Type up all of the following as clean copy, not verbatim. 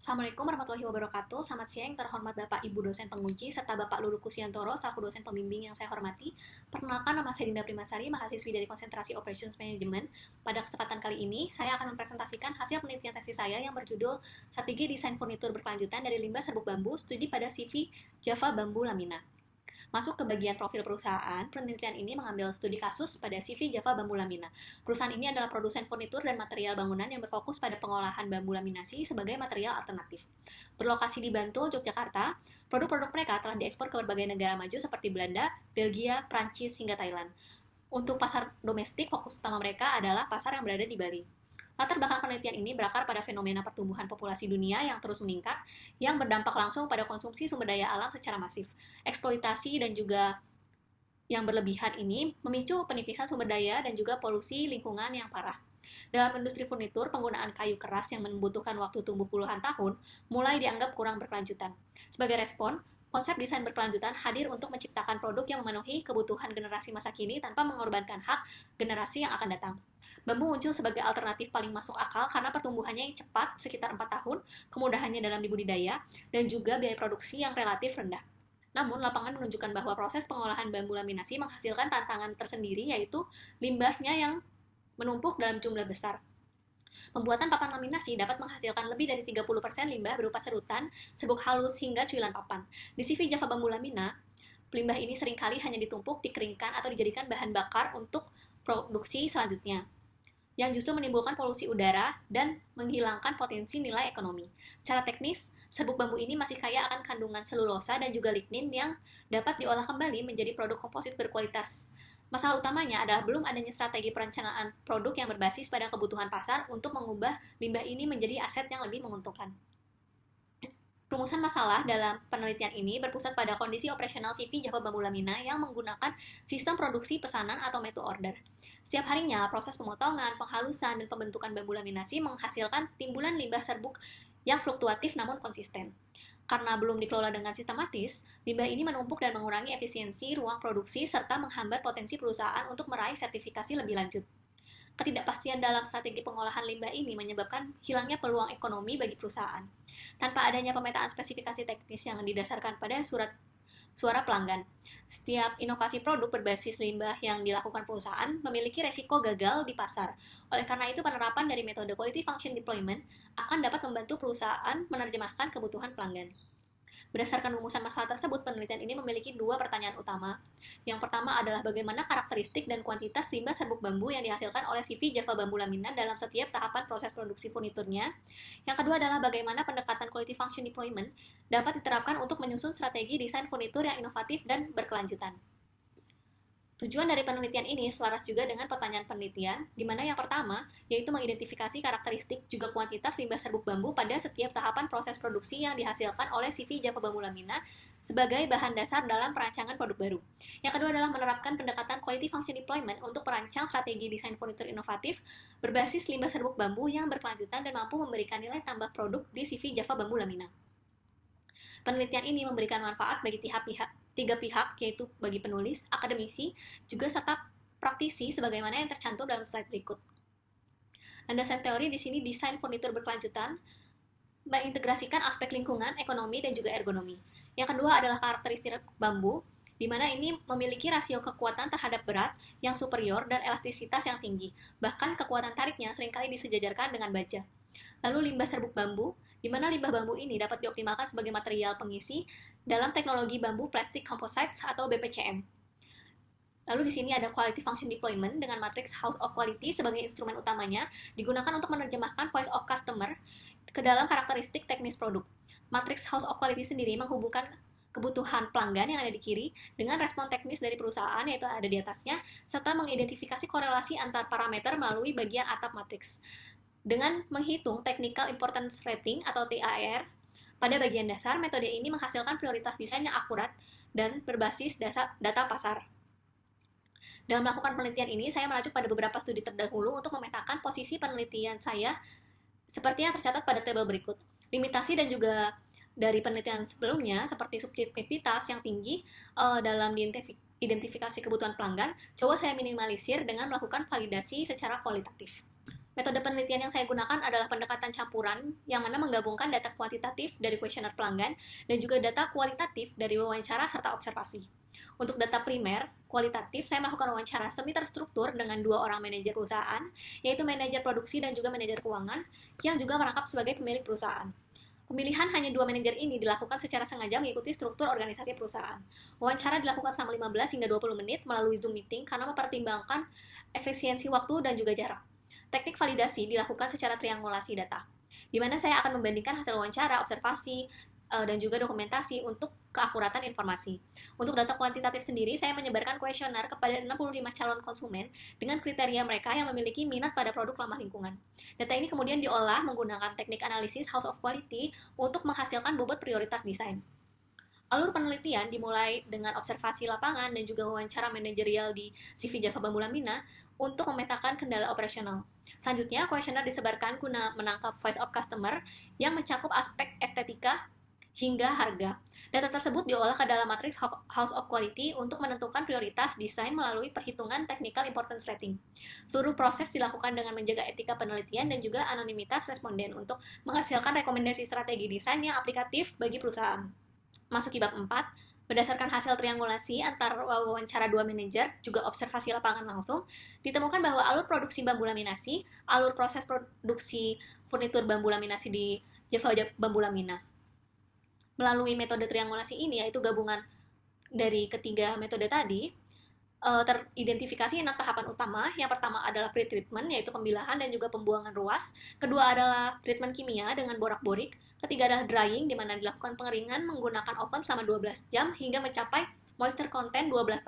Assalamualaikum warahmatullahi wabarakatuh. Selamat siang, terhormat Bapak Ibu dosen penguji serta Bapak Lulu Kusiantoro selaku dosen pembimbing yang saya hormati. Perkenalkan, nama saya Dinda Primasari, mahasiswi dari Konsentrasi Operations Management. Pada kesempatan kali ini, saya akan mempresentasikan hasil penelitian tesis saya yang berjudul Strategi Desain Furnitur Berkelanjutan dari Limbah Serbuk Bambu, Studi pada CV Java Bambu Lamina. Masuk ke bagian profil perusahaan, penelitian ini mengambil studi kasus pada CV Java Bambu Lamina. Perusahaan ini adalah produsen furnitur dan material bangunan yang berfokus pada pengolahan bambu laminasi sebagai material alternatif. Berlokasi di Bantul, Yogyakarta, produk-produk mereka telah diekspor ke berbagai negara maju seperti Belanda, Belgia, Prancis, hingga Thailand. Untuk pasar domestik, fokus utama mereka adalah pasar yang berada di Bali. Latar belakang penelitian ini berakar pada fenomena pertumbuhan populasi dunia yang terus meningkat, yang berdampak langsung pada konsumsi sumber daya alam secara masif. Eksploitasi dan juga yang berlebihan ini memicu penipisan sumber daya dan juga polusi lingkungan yang parah. Dalam industri furnitur, penggunaan kayu keras yang membutuhkan waktu tumbuh puluhan tahun mulai dianggap kurang berkelanjutan. Sebagai respon, konsep desain berkelanjutan hadir untuk menciptakan produk yang memenuhi kebutuhan generasi masa kini tanpa mengorbankan hak generasi yang akan datang. Bambu muncul sebagai alternatif paling masuk akal karena pertumbuhannya yang cepat, sekitar 4 tahun, kemudahannya dalam dibudidaya, dan juga biaya produksi yang relatif rendah. Namun, lapangan menunjukkan bahwa proses pengolahan bambu laminasi menghasilkan tantangan tersendiri, yaitu limbahnya yang menumpuk dalam jumlah besar. Pembuatan papan laminasi dapat menghasilkan lebih dari 30% limbah berupa serutan, serbuk halus, hingga cuilan papan. Di CV Java Bambu Lamina, limbah ini seringkali hanya ditumpuk, dikeringkan, atau dijadikan bahan bakar untuk produksi selanjutnya, yang justru menimbulkan polusi udara dan menghilangkan potensi nilai ekonomi. Secara teknis, serbuk bambu ini masih kaya akan kandungan selulosa dan juga lignin yang dapat diolah kembali menjadi produk komposit berkualitas. Masalah utamanya adalah belum adanya strategi perencanaan produk yang berbasis pada kebutuhan pasar untuk mengubah limbah ini menjadi aset yang lebih menguntungkan. Rumusan masalah dalam penelitian ini berpusat pada kondisi operasional CV Java Bambu Lamina yang menggunakan sistem produksi pesanan atau made to order. Setiap harinya, proses pemotongan, penghalusan, dan pembentukan bambu laminasi menghasilkan timbulan limbah serbuk yang fluktuatif namun konsisten. Karena belum dikelola dengan sistematis, limbah ini menumpuk dan mengurangi efisiensi ruang produksi serta menghambat potensi perusahaan untuk meraih sertifikasi lebih lanjut. Ketidakpastian dalam strategi pengolahan limbah ini menyebabkan hilangnya peluang ekonomi bagi perusahaan. Tanpa adanya pemetaan spesifikasi teknis yang didasarkan pada suara pelanggan, setiap inovasi produk berbasis limbah yang dilakukan perusahaan memiliki resiko gagal di pasar. Oleh karena itu, penerapan dari metode Quality Function Deployment akan dapat membantu perusahaan menerjemahkan kebutuhan pelanggan. Berdasarkan rumusan masalah tersebut, penelitian ini memiliki dua pertanyaan utama. Yang pertama adalah bagaimana karakteristik dan kuantitas limbah serbuk bambu yang dihasilkan oleh CV Java Bambu Lamina dalam setiap tahapan proses produksi furniturnya. Yang kedua adalah bagaimana pendekatan Quality Function Deployment dapat diterapkan untuk menyusun strategi desain furnitur yang inovatif dan berkelanjutan. Tujuan dari penelitian ini selaras juga dengan pertanyaan penelitian, di mana yang pertama, yaitu mengidentifikasi karakteristik juga kuantitas limbah serbuk bambu pada setiap tahapan proses produksi yang dihasilkan oleh CV Java Bambu Lamina sebagai bahan dasar dalam perancangan produk baru. Yang kedua adalah menerapkan pendekatan Quality Function Deployment untuk merancang strategi desain furnitur inovatif berbasis limbah serbuk bambu yang berkelanjutan dan mampu memberikan nilai tambah produk di CV Java Bambu Lamina. Penelitian ini memberikan manfaat bagi tiga pihak, yaitu bagi penulis, akademisi, juga serta praktisi sebagaimana yang tercantum dalam slide berikut. Landasan teori di sini desain furnitur berkelanjutan mengintegrasikan aspek lingkungan, ekonomi, dan juga ergonomi. Yang kedua adalah karakteristik bambu, di mana ini memiliki rasio kekuatan terhadap berat yang superior dan elastisitas yang tinggi. Bahkan kekuatan tariknya seringkali disejajarkan dengan baja. Lalu limbah serbuk bambu, di mana limbah bambu ini dapat dioptimalkan sebagai material pengisi dalam teknologi bambu plastic composites atau BPCM. Lalu di sini ada Quality Function Deployment dengan matriks House of Quality sebagai instrumen utamanya, digunakan untuk menerjemahkan voice of customer ke dalam karakteristik teknis produk. Matriks House of Quality sendiri menghubungkan kebutuhan pelanggan yang ada di kiri dengan respon teknis dari perusahaan yaitu ada di atasnya, serta mengidentifikasi korelasi antar parameter melalui bagian atap matriks. Dengan menghitung Technical Importance Rating atau TIR, pada bagian dasar, metode ini menghasilkan prioritas desain yang akurat dan berbasis data pasar. Dalam melakukan penelitian ini, saya merujuk pada beberapa studi terdahulu untuk memetakan posisi penelitian saya seperti yang tercatat pada tabel berikut. Limitasi dan juga dari penelitian sebelumnya, seperti subjektivitas yang tinggi dalam identifikasi kebutuhan pelanggan, coba saya minimalisir dengan melakukan validasi secara kualitatif. Metode penelitian yang saya gunakan adalah pendekatan campuran, yang mana menggabungkan data kuantitatif dari kuesioner pelanggan dan juga data kualitatif dari wawancara serta observasi. Untuk data primer, kualitatif, saya melakukan wawancara semi terstruktur dengan 2 orang manajer perusahaan, yaitu manajer produksi dan juga manajer keuangan, yang juga merangkap sebagai pemilik perusahaan. Pemilihan hanya 2 manajer ini dilakukan secara sengaja mengikuti struktur organisasi perusahaan. Wawancara dilakukan selama 15 hingga 20 menit melalui Zoom meeting karena mempertimbangkan efisiensi waktu dan juga jarak. Teknik validasi dilakukan secara triangulasi data, di mana saya akan membandingkan hasil wawancara, observasi, dan juga dokumentasi untuk keakuratan informasi. Untuk data kuantitatif sendiri, saya menyebarkan kuesioner kepada 65 calon konsumen dengan kriteria mereka yang memiliki minat pada produk ramah lingkungan. Data ini kemudian diolah menggunakan teknik analisis House of Quality untuk menghasilkan bobot prioritas desain. Alur penelitian dimulai dengan observasi lapangan dan juga wawancara manajerial di CV Java Bambu-Lamina untuk memetakan kendala operasional. Selanjutnya, kuesioner disebarkan guna menangkap voice of customer yang mencakup aspek estetika hingga harga. Data tersebut diolah ke dalam matriks House of Quality untuk menentukan prioritas desain melalui perhitungan technical importance rating. Seluruh proses dilakukan dengan menjaga etika penelitian dan juga anonimitas responden untuk menghasilkan rekomendasi strategi desain yang aplikatif bagi perusahaan. Masuki bab 4, berdasarkan hasil triangulasi antara wawancara 2 manajer, juga observasi lapangan langsung, ditemukan bahwa alur produksi bambu laminasi, alur proses produksi furnitur bambu laminasi di Java Bambu-Lamina. Melalui metode triangulasi ini, yaitu gabungan dari ketiga metode tadi, teridentifikasi 6 tahapan utama. Yang pertama adalah pre-treatment, yaitu pembilahan dan juga pembuangan ruas. Kedua adalah treatment kimia dengan borak-borik. Ketiga adalah drying, di mana dilakukan pengeringan menggunakan oven selama 12 jam hingga mencapai moisture content 12%.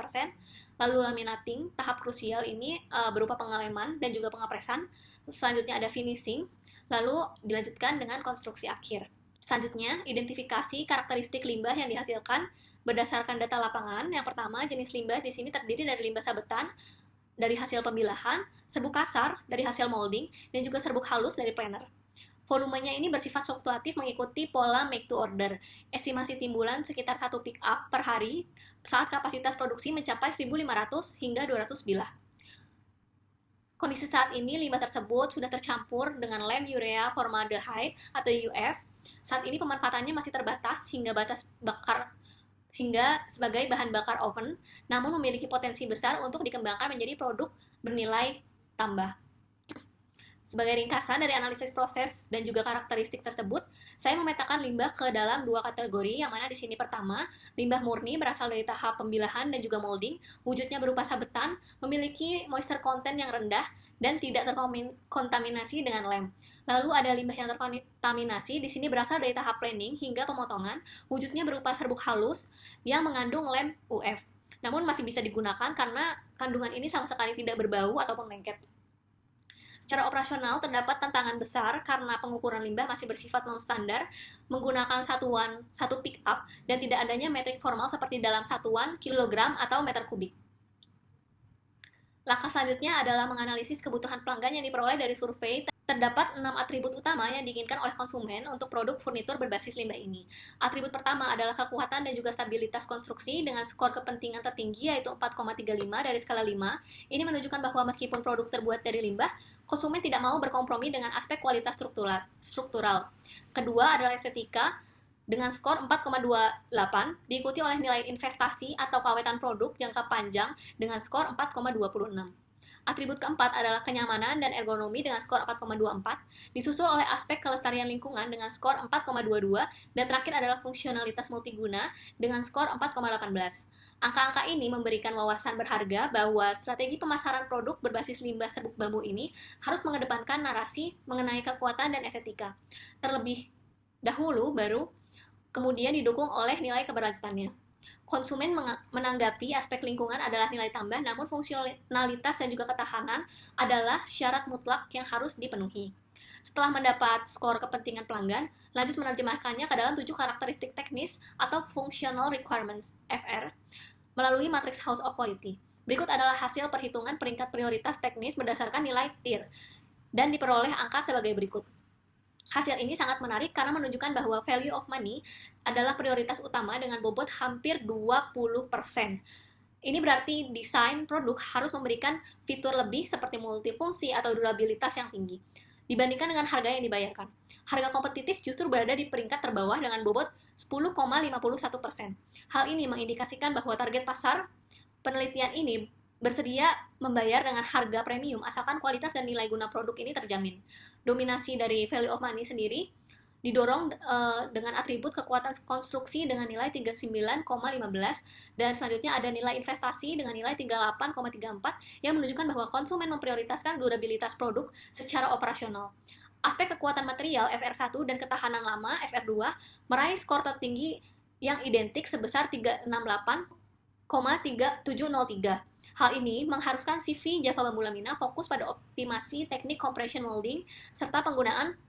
Lalu laminating, tahap krusial ini berupa pengeleman dan juga pengepresan. Selanjutnya ada finishing, lalu dilanjutkan dengan konstruksi akhir. Selanjutnya, identifikasi karakteristik limbah yang dihasilkan berdasarkan data lapangan. Yang pertama, jenis limbah di sini terdiri dari limbah sabetan dari hasil pembilahan, serbuk kasar dari hasil molding, dan juga serbuk halus dari planer. Volumenya ini bersifat fluktuatif mengikuti pola make to order. Estimasi timbulan sekitar 1 pick up per hari saat kapasitas produksi mencapai 1.500 hingga 200 bilah. Kondisi saat ini limbah tersebut sudah tercampur dengan lem urea formaldehyde atau UF. Saat ini pemanfaatannya masih terbatas hingga sebagai bahan bakar oven, namun memiliki potensi besar untuk dikembangkan menjadi produk bernilai tambah. Sebagai ringkasan dari analisis proses dan juga karakteristik tersebut, saya memetakan limbah ke dalam 2 kategori, yang mana di sini pertama, limbah murni berasal dari tahap pembilahan dan juga molding, wujudnya berupa sabetan, memiliki moisture content yang rendah, dan tidak terkontaminasi dengan lem. Lalu ada limbah yang terkontaminasi, di sini berasal dari tahap planing hingga pemotongan, wujudnya berupa serbuk halus yang mengandung lem UF. Namun masih bisa digunakan karena kandungan ini sama sekali tidak berbau ataupun lengket. Secara operasional, terdapat tantangan besar karena pengukuran limbah masih bersifat non-standar, menggunakan satuan 1 pick up, dan tidak adanya metrik formal seperti dalam satuan kilogram atau meter kubik. Langkah selanjutnya adalah menganalisis kebutuhan pelanggan yang diperoleh dari survei. Terdapat 6 atribut utama yang diinginkan oleh konsumen untuk produk furnitur berbasis limbah ini. Atribut pertama adalah kekuatan dan juga stabilitas konstruksi dengan skor kepentingan tertinggi yaitu 4,35 dari skala 5. Ini menunjukkan bahwa meskipun produk terbuat dari limbah, konsumen tidak mau berkompromi dengan aspek kualitas struktural. Kedua adalah estetika dengan skor 4,28, diikuti oleh nilai investasi atau keawetan produk jangka panjang dengan skor 4,26. Atribut keempat adalah kenyamanan dan ergonomi dengan skor 4,24, disusul oleh aspek kelestarian lingkungan dengan skor 4,22, dan terakhir adalah fungsionalitas multiguna dengan skor 4,18. Angka-angka ini memberikan wawasan berharga bahwa strategi pemasaran produk berbasis limbah serbuk bambu ini harus mengedepankan narasi mengenai kekuatan dan estetika. Terlebih dahulu baru kemudian didukung oleh nilai keberlanjutannya. Konsumen menanggapi aspek lingkungan adalah nilai tambah, namun fungsionalitas dan juga ketahanan adalah syarat mutlak yang harus dipenuhi. Setelah mendapat skor kepentingan pelanggan, lanjut menerjemahkannya ke dalam 7 karakteristik teknis atau Functional Requirements (FR) melalui matriks House of Quality. Berikut adalah hasil perhitungan peringkat prioritas teknis berdasarkan nilai tier dan diperoleh angka sebagai berikut. Hasil ini sangat menarik karena menunjukkan bahwa value of money adalah prioritas utama dengan bobot hampir 20%. Ini berarti desain produk harus memberikan fitur lebih seperti multifungsi atau durabilitas yang tinggi dibandingkan dengan harga yang dibayarkan. Harga kompetitif justru berada di peringkat terbawah dengan bobot 10,51%. Hal ini mengindikasikan bahwa target pasar penelitian ini bersedia membayar dengan harga premium asalkan kualitas dan nilai guna produk ini terjamin. Dominasi dari value of money sendiri didorong dengan atribut kekuatan konstruksi dengan nilai 39,15 dan selanjutnya ada nilai investasi dengan nilai 38,34 yang menunjukkan bahwa konsumen memprioritaskan durabilitas produk secara operasional. Aspek kekuatan material FR1 dan ketahanan lama FR2 meraih skor tertinggi yang identik sebesar 368,3703. Hal ini mengharuskan CV Java Bambu Lamina fokus pada optimasi teknik compression molding serta penggunaan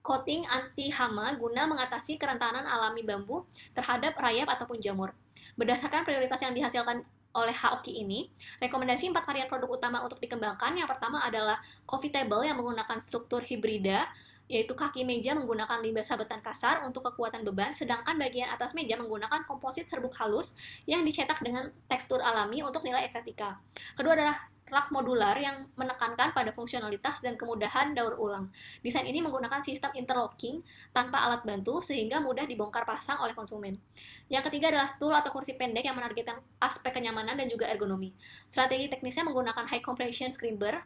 coating anti hama guna mengatasi kerentanan alami bambu terhadap rayap ataupun jamur. Berdasarkan prioritas yang dihasilkan oleh Haoki ini, rekomendasi 4 varian produk utama untuk dikembangkan. Yang pertama adalah coffee table yang menggunakan struktur hibrida, yaitu kaki meja menggunakan limbah sabetan kasar untuk kekuatan beban, sedangkan bagian atas meja menggunakan komposit serbuk halus yang dicetak dengan tekstur alami untuk nilai estetika. Kedua adalah rak modular yang menekankan pada fungsionalitas dan kemudahan daur ulang. Desain ini menggunakan sistem interlocking tanpa alat bantu sehingga mudah dibongkar pasang oleh konsumen. Yang ketiga adalah stool atau kursi pendek yang menargetkan aspek kenyamanan dan juga ergonomi. Strategi teknisnya menggunakan high compression scrimber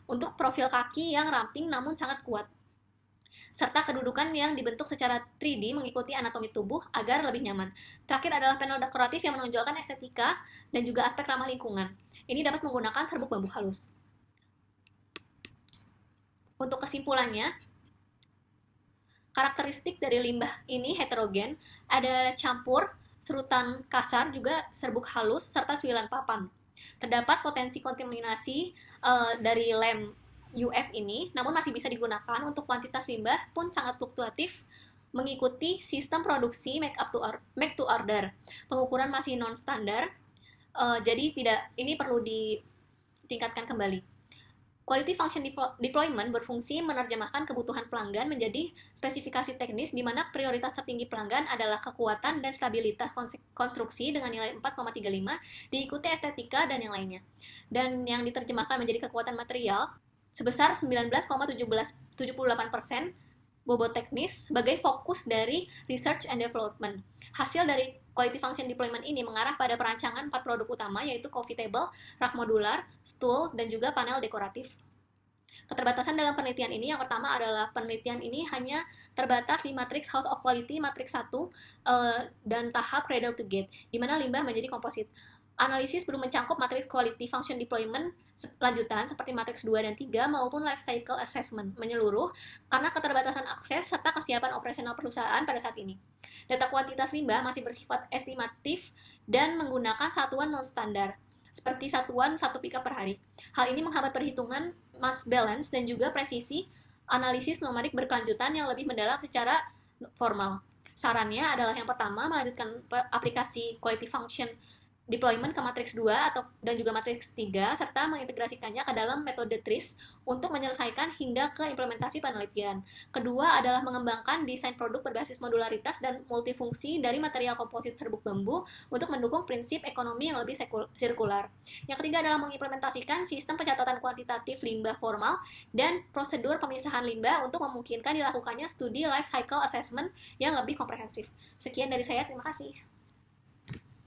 untuk profil kaki yang ramping namun sangat kuat, serta kedudukan yang dibentuk secara 3D mengikuti anatomi tubuh agar lebih nyaman. Terakhir adalah panel dekoratif yang menonjolkan estetika dan juga aspek ramah lingkungan. Ini dapat menggunakan serbuk bambu halus. Untuk kesimpulannya, karakteristik dari limbah ini heterogen, ada campur, serutan kasar, juga serbuk halus, serta cuilan papan. Terdapat potensi kontaminasi dari lem UF ini, namun masih bisa digunakan. Untuk kuantitas limbah pun sangat fluktuatif mengikuti sistem produksi make to order. Pengukuran masih non standar, jadi ini perlu ditingkatkan kembali. Quality Function Deployment berfungsi menerjemahkan kebutuhan pelanggan menjadi spesifikasi teknis di mana prioritas tertinggi pelanggan adalah kekuatan dan stabilitas konstruksi dengan nilai 4,35, diikuti estetika dan yang lainnya. Dan yang diterjemahkan menjadi kekuatan material sebesar 19,78% bobot teknis sebagai fokus dari Research and Development. Hasil dari Quality Function Deployment ini mengarah pada perancangan 4 produk utama, yaitu coffee table, rak modular, stool, dan juga panel dekoratif. Keterbatasan dalam penelitian ini, yang pertama adalah penelitian ini hanya terbatas di matriks House of Quality, matriks 1, dan tahap Cradle to Gate, di mana limbah menjadi komposit. Analisis belum mencangkup matriks Quality Function Deployment lanjutan seperti matriks 2 dan 3 maupun Life Cycle Assessment menyeluruh karena keterbatasan akses serta kesiapan operasional perusahaan pada saat ini. Data kuantitas limbah masih bersifat estimatif dan menggunakan satuan non-standar, seperti satuan 1 pika per hari. Hal ini menghambat perhitungan mass balance dan juga presisi analisis numerik berkelanjutan yang lebih mendalam secara formal. Sarannya adalah yang pertama, melanjutkan aplikasi Quality Function Deployment ke matriks 2 dan juga matriks 3, serta mengintegrasikannya ke dalam metode TRIS untuk menyelesaikan hingga ke implementasi penelitian. Kedua adalah mengembangkan desain produk berbasis modularitas dan multifungsi dari material komposit serbuk bambu untuk mendukung prinsip ekonomi yang lebih sirkular. Yang ketiga adalah mengimplementasikan sistem pencatatan kuantitatif limbah formal dan prosedur pemisahan limbah untuk memungkinkan dilakukannya studi life cycle assessment yang lebih komprehensif. Sekian dari saya, terima kasih.